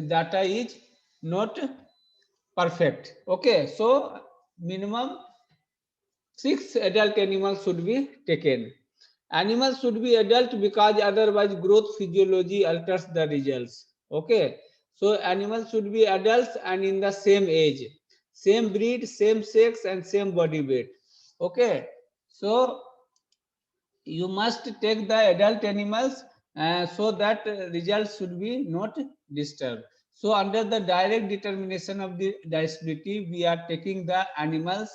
data is not perfect. Okay, so minimum 6 adult animals should be taken. Animals should be adult because otherwise growth physiology alters the results. Okay, so animals should be adults and in the same age, same breed, same sex, and same body weight. Okay, so you must take the adult animals so that results should be not disturbed. So under the direct determination of the disability, we are taking the animals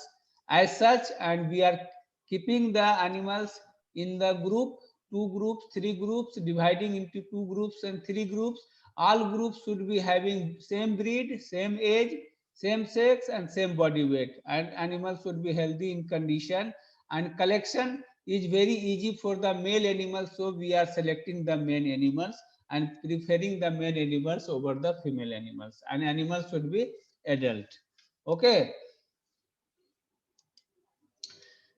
as such, and we are keeping the animals in the group, two groups, three groups, dividing into two groups and three groups. All groups should be having same breed, same age, same sex, and same body weight, and animals should be healthy in condition. And collection is very easy for the male animals, so we are selecting the male animals and preferring the male animals over the female animals, and animals should be adult. Okay,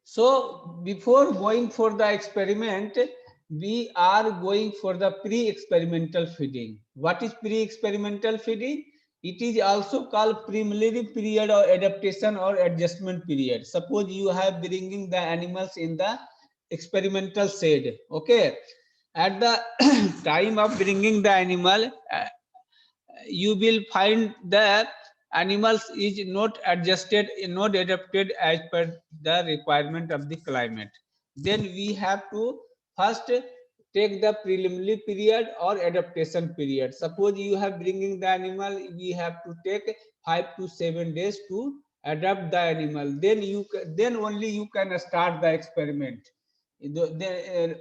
so before going for the experiment, we are going for the pre-experimental feeding. What is pre-experimental feeding? It is also called preliminary period or adaptation or adjustment period. Suppose you have bringing the animals in the experimental shed. Okay, at the time of bringing the animal, you will find that animals is not adjusted, not adapted as per the requirement of the climate. Then we have to first take the preliminary period or adaptation period. Suppose you have bringing the animal, we have to take 5 to 7 days to adapt the animal. Then then only you can start the experiment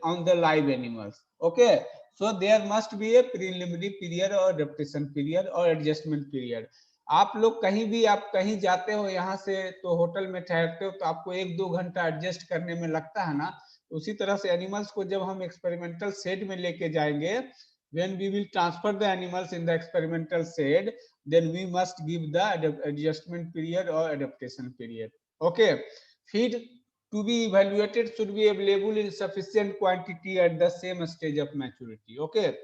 on the live animals. Okay, so there must be a preliminary period or adaptation period or adjustment period. आप लोग कहीं भी आप कहीं जाते हो यहाँ से, तो होटल में ठहरते हो तो आपको 1-2 घंटा एडजस्ट करने में लगता है ना। उसी तरह से एनिमल्स को जब हम एक्सपेरिमेंटल सेट में लेके जाएंगे, when we will transfer the animals in the experimental shed, then we must give the adjustment period or adaptation period. Okay, feed to be evaluated should be available in sufficient quantity at the same stage of maturity. Okay,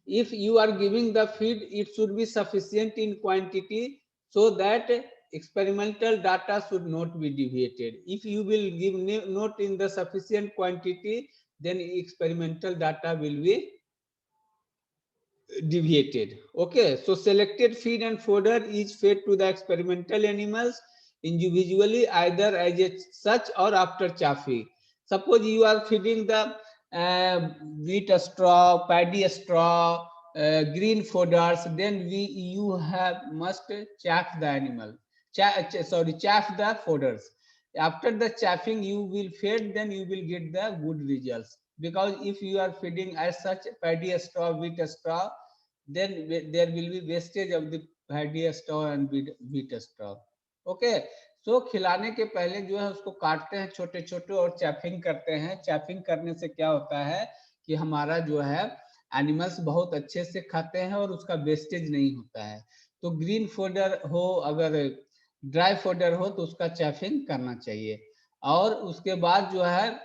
if you are giving the feed, it should be sufficient in quantity so that experimental data should not be deviated. If you will give not in the sufficient quantity, then experimental data will be deviated. Okay, so selected feed and fodder is fed to the experimental animals individually, either as a such or after chaffee. Suppose you are feeding the wheat straw, paddy straw, green fodders, then you have must chaff the animal, chaff the fodders. After the chaffing you will feed, then you will get the good results. Because if you are feeding as such paddy straw, wheat straw, then there will be wastage of the paddy straw and wheat straw. Okay, so खिलाने के पहले जो है उसको काटते हैं छोटे छोटे और चैफिंग करते हैं। चैफिंग करने से क्या होता है कि हमारा जो है एनिमल्स बहुत अच्छे से खाते हैं और उसका वेस्टेज नहीं होता है। तो ग्रीन फोडर हो, अगर ड्राई फोडर हो, तो उसका चैफिंग करना चाहिए। और उसके बाद जो है,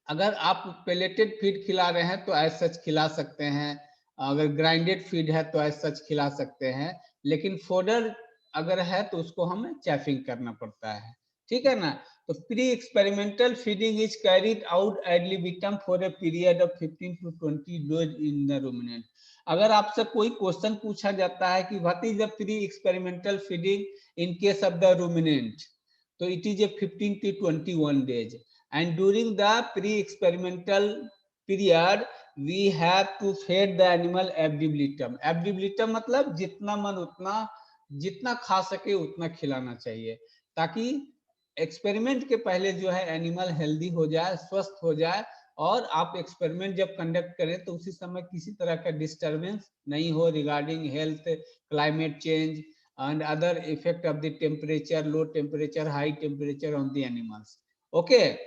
अगर आप पेलेटेड फीड खिला रहे हैं तो एज सच खिला सकते हैं, अगर ग्राइंडेड फीड है तो एज सच खिला सकते हैं, लेकिन फोडर अगर है तो उसको हमें चैफिंग करना पड़ता है। ठीक है ना। तो pre experimental feeding is carried out ad libitum for a period of 15 to 20 days in the ruminant. अगर आपसे कोई क्वेश्चन पूछा जाता है कि what is the pre experimental feeding in case of the ruminant, तो it is a 15 to 21 days, and during the pre-experimental period we have to feed the animal ab libitum. ab libitum मतलब जितना मन उतना, जितना खा सके उतना खिलाना चाहिए, ताकि एक्सपेरिमेंट के पहले जो है एनिमल हेल्दी हो जाए, स्वस्थ हो जाए, और आप एक्सपेरिमेंट जब कंडक्ट करें तो उसी समय किसी तरह का डिस्टरबेंस नहीं हो regarding health, climate change and other effect of the temperature, low temperature, high temperature on the animals. Okay,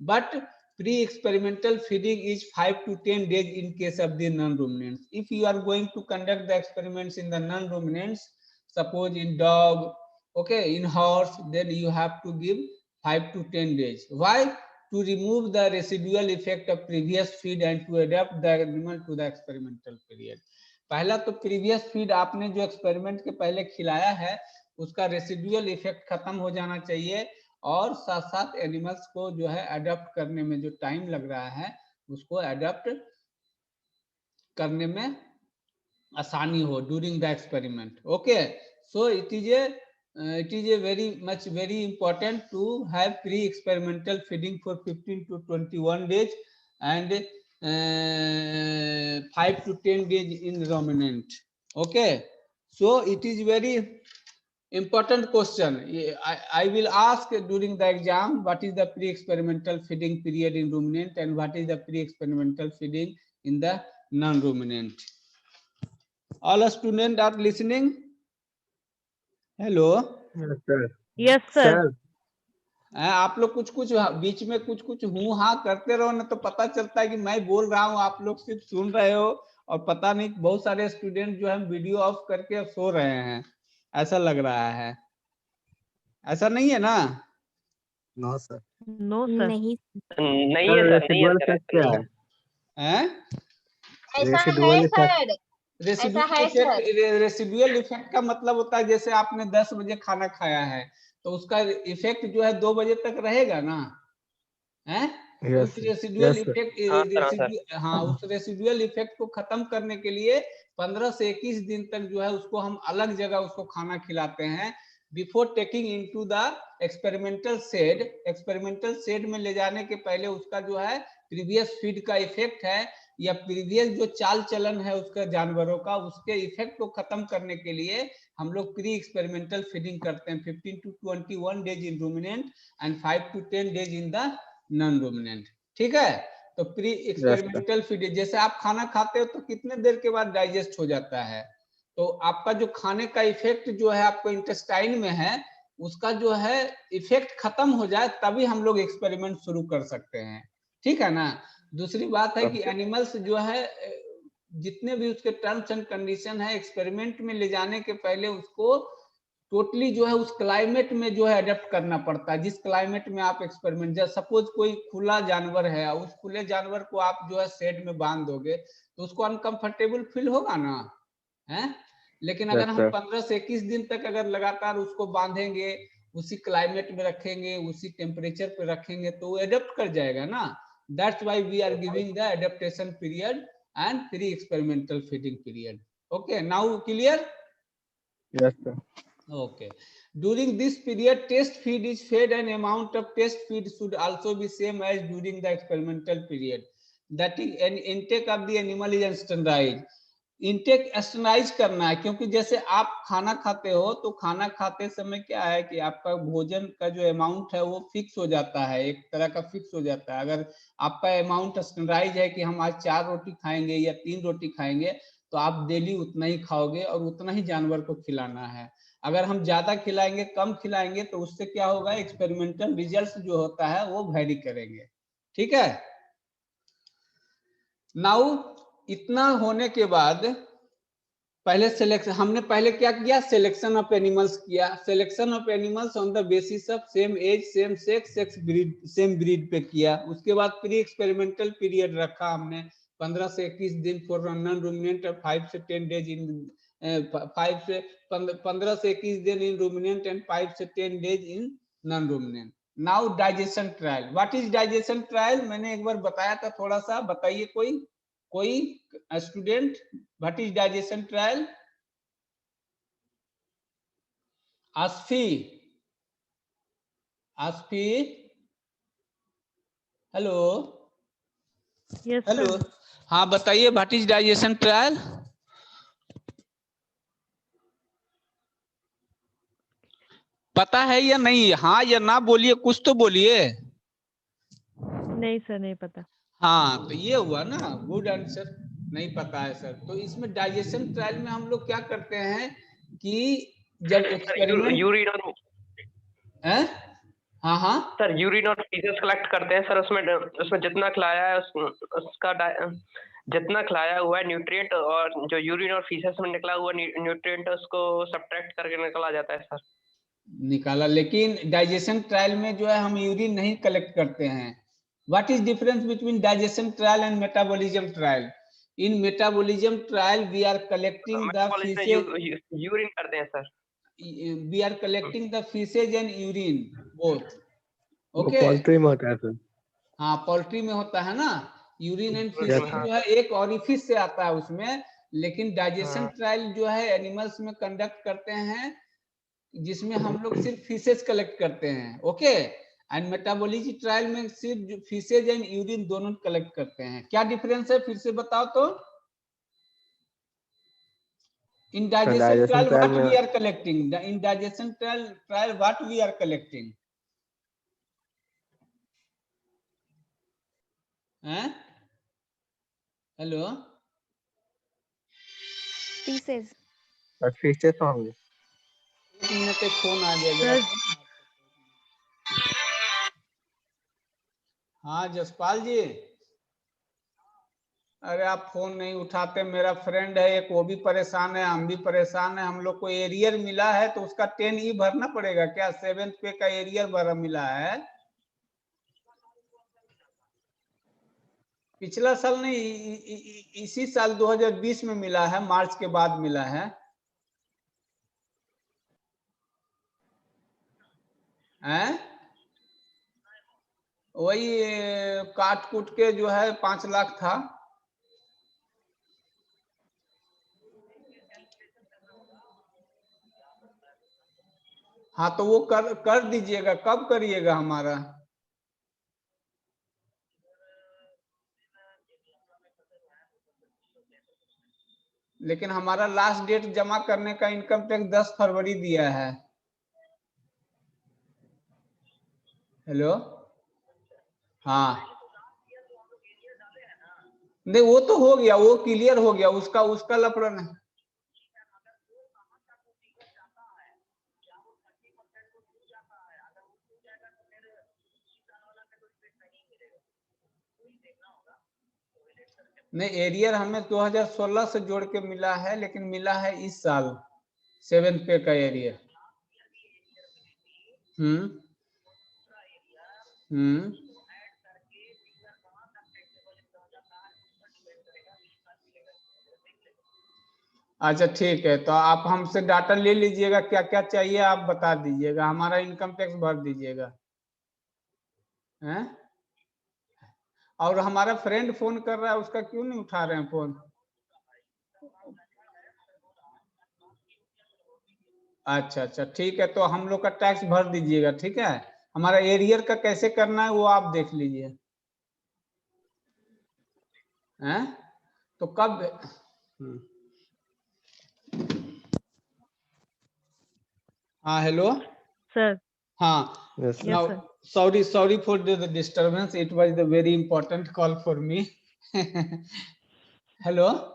but pre-experimental feeding is 5 to 10 days in case of the non-ruminants. If you are going to conduct the experiments in the non-ruminants, suppose in dog, okay, in horse, then you have to give 5 to 10 days. Why? To remove the residual effect of previous feed and to adapt the animal to the experimental period. पहला तो previous feed आपने जो experiment के पहले खिलाया है उसका residual effect खत्म हो जाना चाहिए, और साथ साथ एनिमल्स को जो है अडॉप्ट करने में जो टाइम लग रहा है उसको अडॉप्ट करने में आसानी हो during the experiment. Okay, so it is A very important to have pre-experimental feeding for 15 to 21 days and 5 to 10 days in ruminant. Okay, so it is very important question. I will ask during the exam what is the pre-experimental feeding period in ruminant and what is the pre-experimental feeding in the non-ruminant. All students are listening? Hello. Yes, sir. Yes, sir. आप लोग कुछ कुछ बीच में कुछ कुछ हूँ हाँ करते रहो ना, तो पता चलता है कि मैं बोल रहा हूँ, आप लोग सिर्फ सुन रहे हो, और पता नहीं बहुत सारे स्टूडेंट जो है वीडियो ऑफ करके सो रहे हैं, ऐसा लग रहा है। ऐसा नहीं है ना? No, sir. No, sir. नहीं नहीं है सर, नहीं है Residual सर, effect क्या है? हैं? ऐसा है Residual effect. सर, रेसिडुअल है सर। इफेक्ट, रेसिडुअल इफेक्ट का मतलब होता है जैसे आपने 10 बजे खाना खाया है तो उसका इफेक्ट जो है 2 बजे तक रहेगा ना, है? Yes, उस sir. Residual Yes, sir. Effect, हाँ, उस रेसिडुअल इफेक्ट को खत्म करने के लिए 15 से 21 दिन तक जो है उसको हम अलग जगह उसको खाना खिलाते हैं before taking into the experimental shed. Experimental shed में ले जाने के पहले उसका जो है प्रीवियस फीड का इफेक्ट है या प्रीवियस जो चाल चलन है उसका जानवरों का, उसके इफेक्ट को खत्म करने के लिए हम लोग प्री एक्सपेरिमेंटल फीडिंग करते हैं 15 to 21 days in ruminant and 5 to 10 days in the non ruminant. ठीक है, तो प्री एक्सपेरिमेंटल फीडिंग, जैसे आप खाना खाते हो तो कितने देर के बाद डाइजेस्ट हो जाता है, तो आपका जो खाने का इफेक्ट जो है आपको इंटेस्टाइन में है उसका जो है इफेक्ट खत्म हो जाए तभी हम लोग एक्सपेरिमेंट शुरू कर सकते हैं। ठीक है ना? दूसरी बात है कि एनिमल्स जो है जितने भी उसके टर्म्स एंड कंडीशन है एक्सपेरिमेंट में ले जाने के पहले उसको टोटली जो है उस क्लाइमेट में जो है अडेप्ट करना पड़ता है। जिस क्लाइमेट में आप एक्सपेरिमेंट, जैसे सपोज कोई खुला जानवर है, उस खुले जानवर को आप जो है शेड में बांध दोगे तो उसको अनकंफर्टेबल फील होगा ना, है? लेकिन अगर हम 15 से 21 दिन तक अगर लगातार उसको बांधेंगे, उसी क्लाइमेट में रखेंगे, उसी टेम्परेचर पे रखेंगे तो वो अडेप्ट कर जाएगा ना। That's why we are giving the adaptation period and pre-experimental feeding period. Okay, now clear? Yes, sir. Okay. During this period, test feed is fed and amount of test feed should also be same as during the experimental period. That is, an intake of the animal is standardized. Intake standardize करना है, क्योंकि जैसे आप खाना खाते हो तो खाना खाते समय क्या है कि आपका भोजन का जो अमाउंट है वो फिक्स हो जाता है, एक तरह का फिक्स हो जाता है। अगर आपका अमाउंट स्टैंडर्डाइज है कि हम आज 4 रोटी खाएंगे या 3 रोटी खाएंगे तो आप डेली उतना ही खाओगे और उतना ही जानवर को खिलाना है। अगर हम ज्यादा खिलाएंगे कम खिलाएंगे तो उससे क्या होगा, एक्सपेरिमेंटल रिजल्ट जो होता है वो वेरी करेंगे। ठीक है, नाउ इतना होने के बाद पहले सिलेक्शन, हमने पहले क्या किया, सिलेक्शन ऑफ एनिमल्स किया। Selection of animals on the basis of same age, same sex, same breed पे किया। उसके बाद प्री एक्सपेरिमेंटल पीरियड रखा हमने 15 से 21 दिन फॉर नॉन रूमिनेंट और 5 से 10 डेज इन 15 से 21 दिन इन रूमिनेंट एंड 5 से 10 days in non ruminant. Now digestion trial. What is digestion trial? मैंने एक बार बताया था, थोड़ा सा बताइए कोई student, what is digestion trial? Asfi, hello, Yes, hello, sir. हाँ बताइए, व्हाट इज डाइजेशन ट्रायल? पता है या नहीं? हाँ या ना बोलिए, कुछ तो बोलिए। नहीं सर, नहीं पता। हाँ, तो ये हुआ ना, गुड आंसर। नहीं पता है सर। तो इसमें डाइजेशन ट्रायल में हम लोग क्या करते हैं कि जब एक्सपेरिमेंट यूरिन और हाँ सर यूरिन और फीसेस कलेक्ट करते हैं सर। उसमें जितना खिलाया है उसका जितना खिलाया हुआ है न्यूट्रिएंट और जो यूरिन और फीसेस में निकला हुआ न्यूट्रिएंट उसको सब्ट्रैक्ट करके निकला जाता है सर। निकाला, लेकिन डाइजेशन ट्रायल में जो है हम यूरिन नहीं कलेक्ट करते हैं। What is difference between digestion trial and metabolism trial? In metabolism trial, we are collecting the feces. Urine करते हैं sir. We are collecting the feces and urine both. वो Okay. पोल्ट्री में होता है sir. हाँ, poultry में होता है ना, यूरिन एंड Yes, फीसेज हाँ। जो है एक ऑरिफिस से आता है उसमें, लेकिन डाइजेशन हाँ। ट्रायल जो है एनिमल्स में कंडक्ट करते हैं, जिसमें हम लोग सिर्फ फीसेज कलेक्ट करते हैं। ओके, एंड मेटाबॉलिज्म ट्रायल में सिर्फ फीसेज एंड यूरिन दोनों कलेक्ट करते हैं। क्या डिफरेंस है फिर से बताओ तो? In digestion trial what we are collecting, in digestion trial what we are collecting हैं? Hello, faeces. और फीचर्स होंगे। एक मिनट, एक फोन आ गया जरा। सर हाँ जसपाल जी, अरे आप फोन नहीं उठाते। मेरा फ्रेंड है एक, वो भी परेशान है, हम भी परेशान है। हम लोग को एरियर मिला है तो उसका 10E भरना पड़ेगा क्या? 7th पे का एरियर भरा मिला है। पिछला साल नहीं, इसी साल 2020 में मिला है, मार्च के बाद मिला है। हैं? वही काट कूट के जो है 5 लाख था। हाँ तो वो कर दीजिएगा। कब करिएगा हमारा? लेकिन हमारा लास्ट डेट जमा करने का इनकम टैक्स 10 फरवरी दिया है। हेलो, हाँ नहीं वो तो हो गया, वो क्लियर हो गया, उसका लफड़ा नहीं। नहीं, एरियर हमें 2016 से जोड़ के मिला है, लेकिन मिला है इस साल 7th पे का एरियर। अच्छा ठीक है, तो आप हमसे डाटा ले लीजिएगा, क्या क्या चाहिए आप बता दीजिएगा, हमारा इनकम टैक्स भर दीजिएगा। हैं? और हमारा फ्रेंड फोन कर रहा है, उसका क्यों नहीं उठा रहे हैं फोन? अच्छा अच्छा ठीक है, तो हम लोग का टैक्स भर दीजिएगा, ठीक है। हमारा एरियर का कैसे करना है वो आप देख लीजिए। हैं? तो कब? हाँ हेलो सर। हाँ, Yes, sir. now sorry for the disturbance, it was the very important call for me. Hello.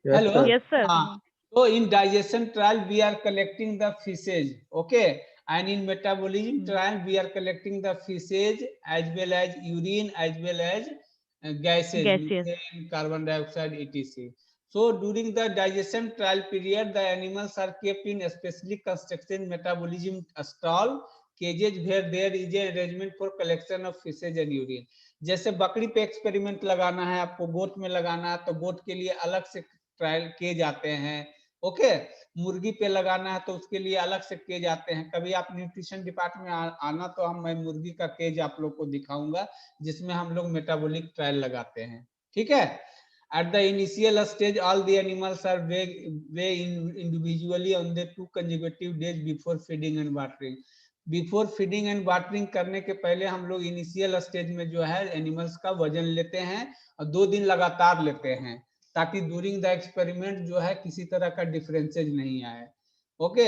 Yes, Hello. sir. Yes sir. हाँ, so in digestion trial we are collecting the feces, okay, and in metabolism trial we are collecting the feces as well as urine as well as gases, Gaseous. methane, carbon dioxide, etc. So during the digestion trial period, the animals are kept in specially constructed metabolism stall cages where there is a arrangement for collection of feces and urine. जैसे बकरी पे experiment लगाना है आपको, गोट में लगाना है तो गोट के लिए अलग से ट्रायल किए जाते हैं। ओके, मुर्गी पे लगाना है तो उसके लिए अलग से किए जाते हैं। कभी आप न्यूट्रिशन डिपार्टमेंट में आना तो मैं मुर्गी का केज आप लोग को दिखाऊंगा, जिसमें हम लोग मेटाबॉलिक ट्रायल लगाते हैं, ठीक है। At the initial stage, all the animals are weighed individually on the 2 consecutive days before feeding and watering. Before feeding and watering करने के पहले हम लोग इनिशियल स्टेज में जो है एनिमल्स का वजन लेते हैं और 2 दिन लगातार लेते हैं, ताकि ड्यूरिंग द एक्सपेरिमेंट जो है किसी तरह का डिफरेंसेज नहीं आए। Okay,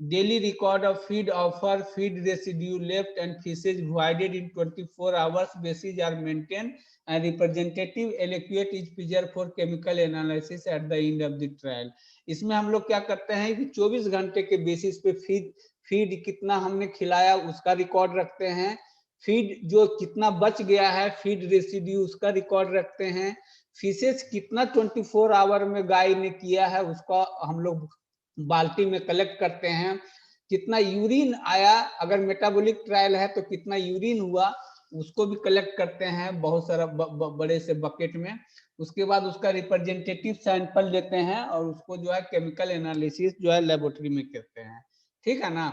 daily record of feed offer, feed residue left and faeces provided in 24 hours basis are maintain and representative aliquot is preserve for chemical analysis at the end of the trial. इसमें हम लोग क्या करते हैं कि 24 घंटे के basis पे फीड कितना हमने खिलाया उसका रिकॉर्ड रखते हैं, फीड जो कितना बच गया है फीड रेसिड्यू उसका रिकॉर्ड रखते हैं, फीसेस कितना 24 आवर में गाय ने किया है उसका हम लोग बाल्टी में कलेक्ट करते हैं, कितना यूरिन आया, अगर मेटाबॉलिक ट्रायल है तो कितना यूरिन हुआ उसको भी कलेक्ट करते हैं बहुत सारा बड़े से बकेट में। उसके बाद उसका रिप्रेजेंटेटिव सैंपल लेते हैं और उसको जो है केमिकल एनालिसिस जो है लेबोरेटरी में करते हैं, ठीक है ना।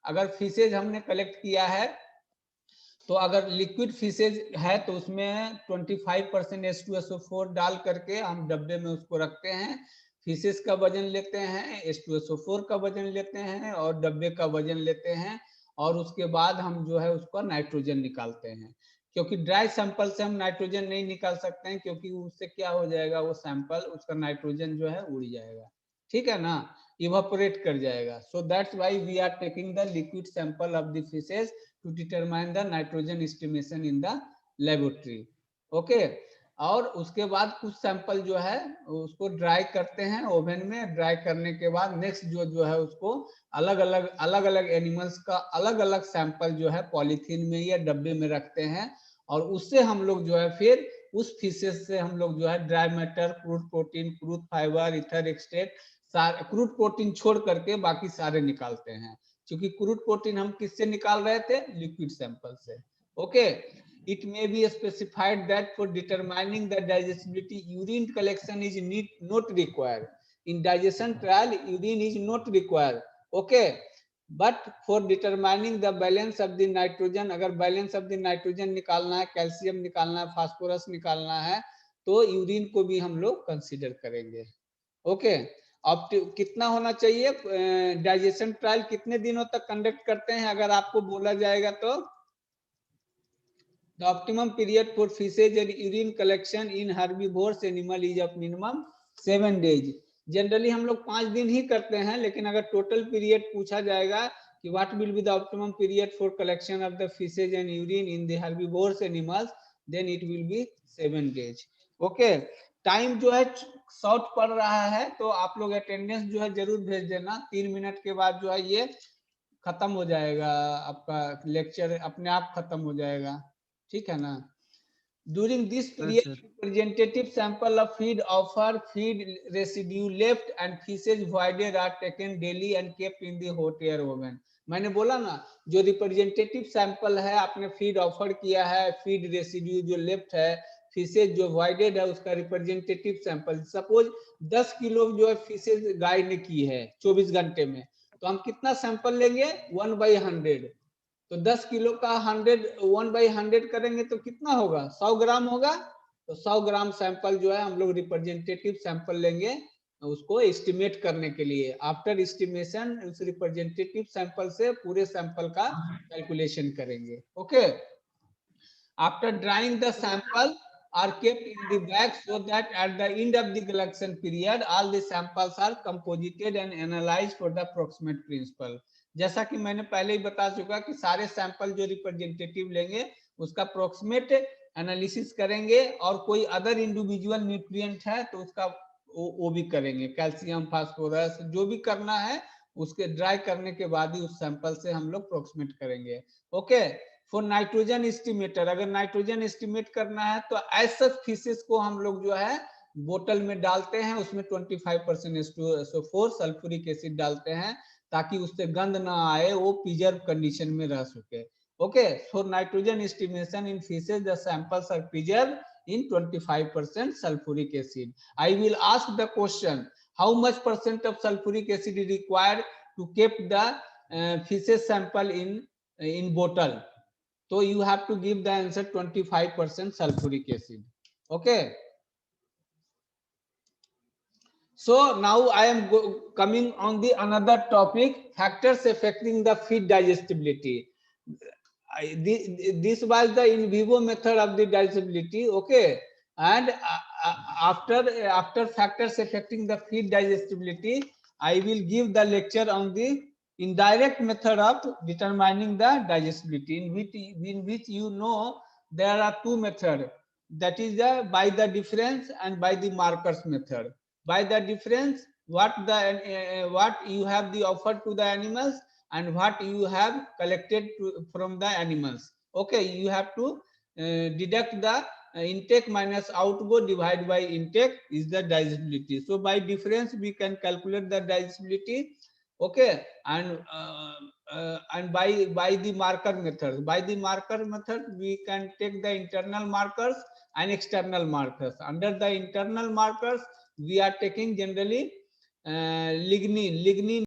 अगर फिशेज हमने कलेक्ट किया है तो अगर लिक्विड फिशेज है तो उसमें 25% H2SO4 डाल करके हम डब्बे में उसको रखते हैं, फिशेज का वजन लेते हैं, H2SO4 का वजन लेते हैं और डब्बे का वजन लेते हैं, और उसके बाद हम जो है उसका नाइट्रोजन निकालते हैं। क्योंकि ड्राई सैंपल से हम नाइट्रोजन नहीं निकाल सकते हैं, क्योंकि उससे क्या हो जाएगा, वो सैंपल उसका नाइट्रोजन जो है उड़ जाएगा, ठीक है ना, इवापोरेट कर जाएगा। So that's why we are taking the liquid sample of the faeces to determine the nitrogen estimation in the laboratory, okay. और उसके बाद कुछ सैंपल जो है उसको ड्राई करते हैं ओवन में, ड्राई करने के बाद नेक्स्ट जो है उसको अलग अलग एनिमल्स का अलग अलग सैंपल जो है पॉलीथीन में या डब्बे में रखते हैं, और उससे हम लोग जो है फिर उस फिशेस से हम लोग जो है dry matter, crude protein, crude fibre, ether extract, सारे क्रूड प्रोटीन छोड़ करके बाकी सारे निकालते हैं। क्योंकि क्रूड प्रोटीन हम किससे निकाल रहे थे, लिक्विड सैंपल से, okay. It may be specified that for determining the digestibility, urine collection is not required. In digestion trial, urine is not required, okay. But for determining the balance of the nitrogen, अगर balance of the nitrogen निकालना है, calcium निकालना है, phosphorus निकालना है, तो urine को भी हम लोग कंसीडर करेंगे, ओके। अब कितना होना चाहिए, डाइजेशन ट्रायल कितने दिनों तक कंडक्ट करते हैं, अगर आपको बोला जाएगा तो the optimum period for fishes and urine collection in herbivorous animal is of minimum 7 days. Generally हम लोग 5 दिन ही करते हैं, लेकिन अगर टोटल पीरियड पूछा जाएगा कि what will be the optimum period for collection of the faeces and urine in the herbivorous animals, then it will be 7 days, okay. Time जो है शॉर्ट पड़ रहा है, तो आप लोग अटेंडेंस जो है जरूर भेज देना, 3 मिनट के बाद जो है ये खत्म हो जाएगा, आपका लेक्चर अपने आप खत्म हो जाएगा, ठीक है ना। During this period, representative sample of feed offer, feed residue left and fishes voided are taken daily and kept in the hot air oven. मैंने बोला ना, जो रिप्रेजेंटेटिव सैंपल है आपने फीड ऑफर किया है, फीड रेसिड्यू जो लेफ्ट है, फिशेज जो voided है उसका रिप्रेजेंटेटिव सैंपल, सपोज 10 किलो जो है फिशेज गाय ने की है 24 घंटे में, तो हम कितना सैंपल लेंगे, 1/100। तो 10 किलो का 1/100 करेंगे तो कितना होगा, 100 ग्राम होगा। तो 100 ग्राम सैंपल जो है हम लोग रिप्रेजेंटेटिव सैंपल लेंगे उसको एस्टिमेट करने के लिए। आफ्टर एस्टिमेशन उस रिप्रेजेंटेटिव सैंपल से पूरे सैंपल का कैलकुलेशन करेंगे, okay. After drawing the sample are kept in the bag so that at the end of the collection period all the samples are composited and analyzed for the approximate principle. जैसा कि मैंने पहले ही बता चुका कि सारे sample जो representative लेंगे उसका अप्रोक्सीमेट एनालिसिस करेंगे, और कोई अदर इंडिविजुअल न्यूट्रिएंट है तो उसका वो भी करेंगे, कैल्शियम, फास्फोरस, जो भी करना है उसके ड्राई करने के बाद ही उस सैंपल से हम लोग अप्रोक्सीमेट करेंगे, ओके। फॉर नाइट्रोजन एस्टिमेटर, अगर नाइट्रोजन एस्टिमेट करना है तो ऐसे फिशेस को हम लोग जो है बोतल में डालते हैं, उसमें 25% H2SO4 सल्फ्यूरिक एसिड डालते हैं ताकि उससे गंध ना आए, वो प्रिजर्व कंडीशन में रह सके, okay. For nitrogen estimation in faeces the samples are preserve in 25% sulfuric acid. I will ask the question, how much percent of sulfuric acid is required to keep the fishes sample in bottle? So you have to give the answer 25% sulfuric acid, okay. So now I am coming on the another topic, factors affecting the feed digestibility. This was the in vivo method of the digestibility, okay. And after factors affecting the feed digestibility, I will give the lecture on the indirect method of determining the digestibility, in which you know there are two methods, that is the by the difference and by the markers method. By the difference, what you have the offer to the animals and what you have collected from the animals, okay. You have to deduct the intake minus outgo divided by intake is the digestibility. So by difference we can calculate the digestibility, okay. And by the marker method, we can take the internal markers and external markers. Under the internal markers, we are taking generally lignin. Lignin